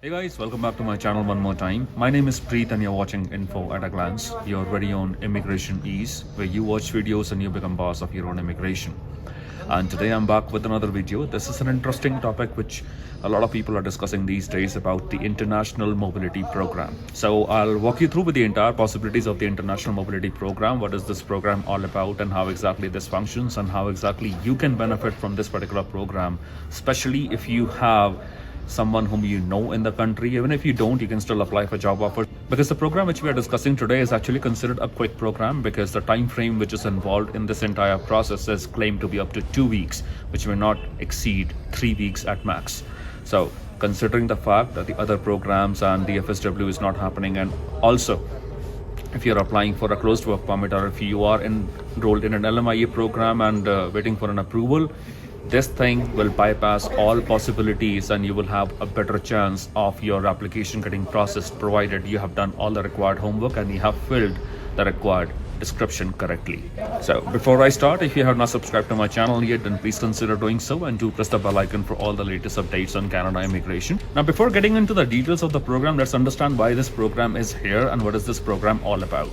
Hey guys, welcome back to my channel one more time. My name is Preet and you're watching Info at a Glance, your very own immigration ease, where you watch videos and you become boss of your own immigration. And today I'm back with another video. This is an interesting topic which a lot of people are discussing these days about the International Mobility Program. So I'll walk you through with the entire possibilities of the International Mobility Program. What is this program all about and how exactly this functions and how exactly you can benefit from this particular program, especially if you have someone whom you know in the country. Even if you don't, you can still apply for job offers, because the program which we are discussing today is actually considered a quick program, because the time frame which is involved in this entire process is claimed to be up to 2 weeks, which may not exceed 3 weeks at max. So considering the fact that the other programs and the FSW is not happening, and also if you're applying for a closed work permit, or if you are enrolled in an LMIA program and waiting for an approval, this thing will bypass all possibilities and you will have a better chance of your application getting processed, provided you have done all the required homework and you have filled the required description correctly. So before I start, if you have not subscribed to my channel yet, then please consider doing so, and do press the bell icon for all the latest updates on Canada immigration. Now, before getting into the details of the program, let's understand why this program is here and what is this program all about.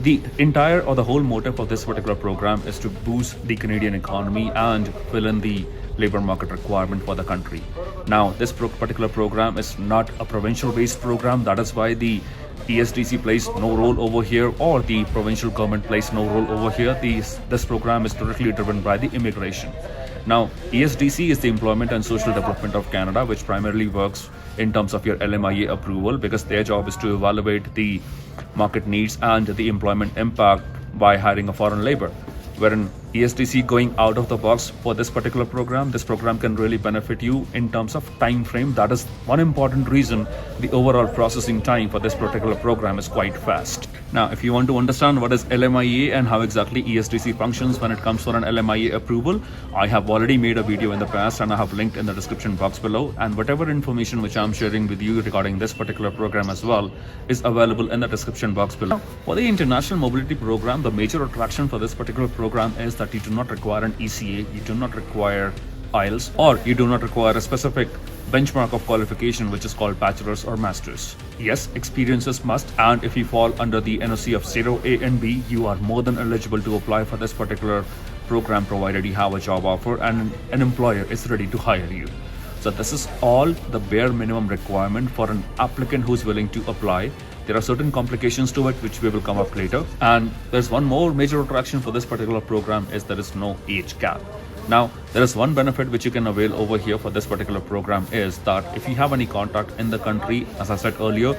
The entire or the whole motive of this particular program is to boost the Canadian economy and fill in the labor market requirement for the country. Now, this particular program is not a provincial-based program. That is why the ESDC plays no role over here, or the provincial government plays no role over here. This program is directly driven by the immigration. Now, ESDC is the Employment and Social Development of Canada, which primarily works in terms of your LMIA approval, because their job is to evaluate the market needs and the employment impact by hiring a foreign labor. Wherein ESDC going out of the box for this particular program, this program can really benefit you in terms of time frame. That is one important reason the overall processing time for this particular program is quite fast. Now, if you want to understand what is LMIA and how exactly ESDC functions when it comes for an LMIA approval, I have already made a video in the past and I have linked in the description box below, and whatever information which I'm sharing with you regarding this particular program as well is available in the description box below. For the International Mobility Program, the major attraction for this particular program is that you do not require an ECA, you do not require IELTS, or you do not require a specific benchmark of qualification which is called bachelor's or master's. Yes, experiences must, and if you fall under the NOC of 0A and B, you are more than eligible to apply for this particular program, provided you have a job offer and an employer is ready to hire you. So this is all the bare minimum requirement for an applicant who's willing to apply. There are certain complications to it which we will come up later. And there's one more major attraction for this particular program is there is no age cap. Now, there is one benefit which you can avail over here for this particular program is that if you have any contact in the country, as I said earlier,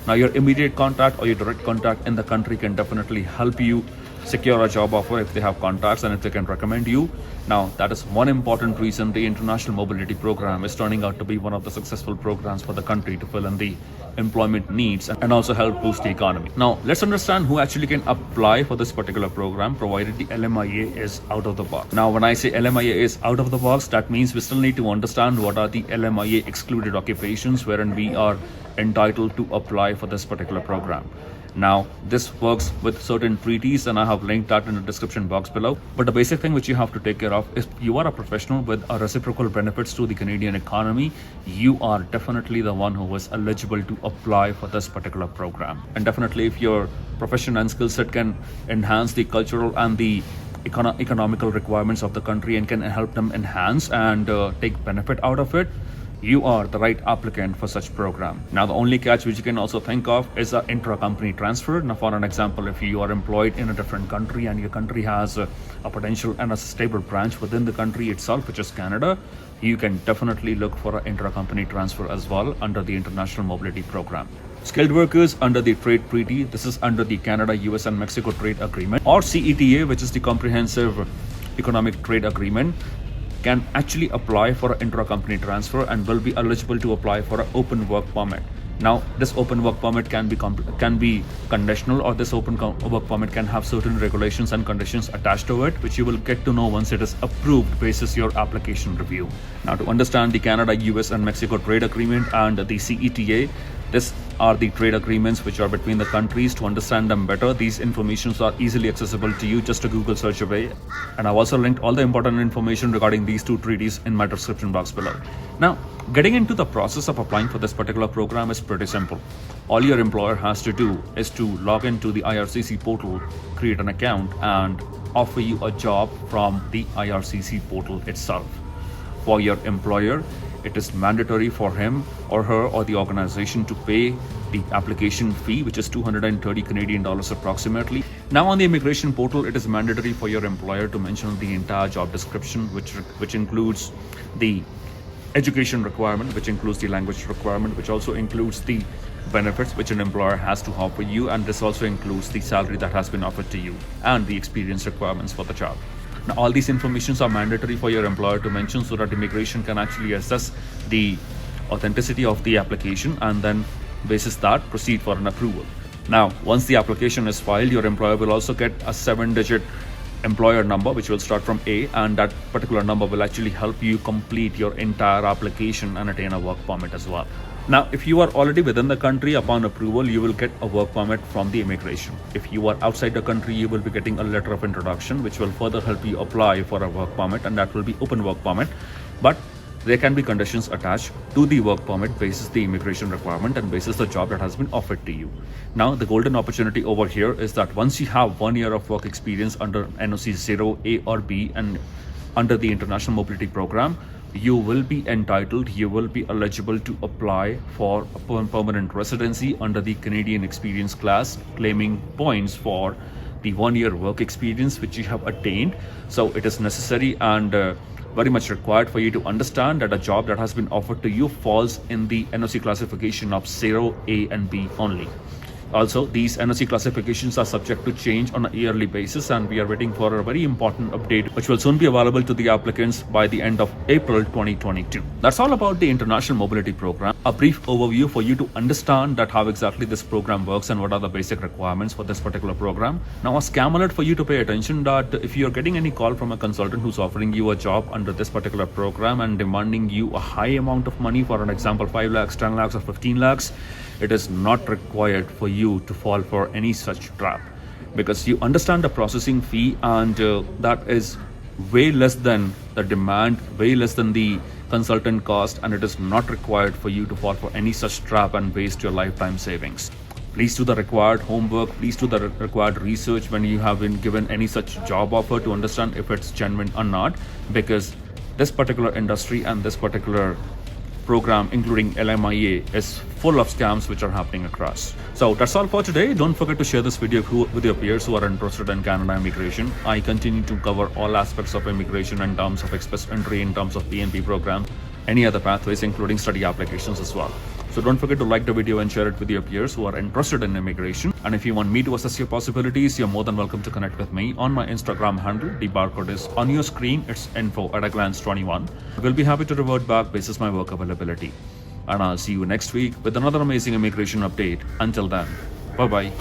now your immediate contact or your direct contact in the country can definitely help you secure a job offer if they have contacts and if they can recommend you. Now, that is one important reason the International Mobility Program is turning out to be one of the successful programs for the country to fill in the employment needs and also help boost the economy. Now, let's understand who actually can apply for this particular program, provided the LMIA is out of the box. Now, when I say LMIA is out of the box, that means we still need to understand what are the LMIA excluded occupations wherein we are entitled to apply for this particular program. Now, this works with certain treaties and I have linked that in the description box below. But the basic thing which you have to take care of is you are a professional with a reciprocal benefits to the Canadian economy. You are definitely the one who is eligible to apply for this particular program. And definitely if your profession and skill set can enhance the cultural and the economical requirements of the country and can help them enhance and take benefit out of it, you are the right applicant for such program. Now, the only catch which you can also think of is an intra-company transfer. Now, for an example, if you are employed in a different country and your country has a potential and a stable branch within the country itself, which is Canada, you can definitely look for an intra-company transfer as well under the International Mobility Program. Skilled workers under the trade treaty, this is under the Canada, US and Mexico Trade Agreement, or CETA, which is the Comprehensive Economic Trade Agreement, can actually apply for an intra-company transfer and will be eligible to apply for an open work permit. Now, this open work permit can be conditional, or this open work permit can have certain regulations and conditions attached to it, which you will get to know once it is approved basis your application review. Now, to understand the Canada, US and Mexico Trade Agreement and the CETA, These are the trade agreements which are between the countries. To understand them better, these informations are easily accessible to you, just a Google search away. And I've also linked all the important information regarding these two treaties in my description box below. Now, getting into the process of applying for this particular program is pretty simple. All your employer has to do is to log into the IRCC portal, create an account, and offer you a job from the IRCC portal itself. For your employer, it is mandatory for him or her or the organization to pay the application fee, which is 230 Canadian dollars approximately. Now on the immigration portal, it is mandatory for your employer to mention the entire job description, which includes the education requirement, which includes the language requirement, which also includes the benefits which an employer has to offer you, and this also includes the salary that has been offered to you and the experience requirements for the job. Now, all these informations are mandatory for your employer to mention so that immigration can actually assess the authenticity of the application and then basis that proceed for an approval. Now, once the application is filed, your employer will also get a 7-digit employer number which will start from A, and that particular number will actually help you complete your entire application and attain a work permit as well. Now, if you are already within the country, upon approval, you will get a work permit from the immigration. If you are outside the country, you will be getting a letter of introduction, which will further help you apply for a work permit, and that will be open work permit. But there can be conditions attached to the work permit basis the immigration requirement and basis the job that has been offered to you. Now, the golden opportunity over here is that once you have 1 year of work experience under NOC 0, A or B, and under the International Mobility Program, you will be eligible to apply for a permanent residency under the Canadian Experience class, claiming points for the 1 year work experience which you have attained. So it is necessary and very much required for you to understand that a job that has been offered to you falls in the NOC classification of 0, A and B only. Also, these NOC classifications are subject to change on a yearly basis, and we are waiting for a very important update which will soon be available to the applicants by the end of April 2022. That's all about the International Mobility Program. A brief overview for you to understand that how exactly this program works and what are the basic requirements for this particular program. Now, a scam alert for you to pay attention that if you are getting any call from a consultant who's offering you a job under this particular program and demanding you a high amount of money, for an example 5 lakhs, 10 lakhs or 15 lakhs, it is not required for you to fall for any such trap, because you understand the processing fee, and that is way less than the demand, way less than the consultant cost, and it is not required for you to fall for any such trap and waste your lifetime savings. Please do the required homework, please do the required research when you have been given any such job offer to understand if it's genuine or not, because this particular industry and this particular program, including LMIA, is full of scams which are happening across. So that's all for today. Don't forget to share this video with your peers who are interested in Canada immigration. I continue to cover all aspects of immigration in terms of express entry, in terms of PNP program, any other pathways, including study applications as well. So don't forget to like the video and share it with your peers who are interested in immigration. And if you want me to assess your possibilities, you're more than welcome to connect with me on my Instagram handle. The barcode is on your screen. It's info@aglance21. I will be happy to revert back basis my work availability. And I'll see you next week with another amazing immigration update. Until then, bye-bye.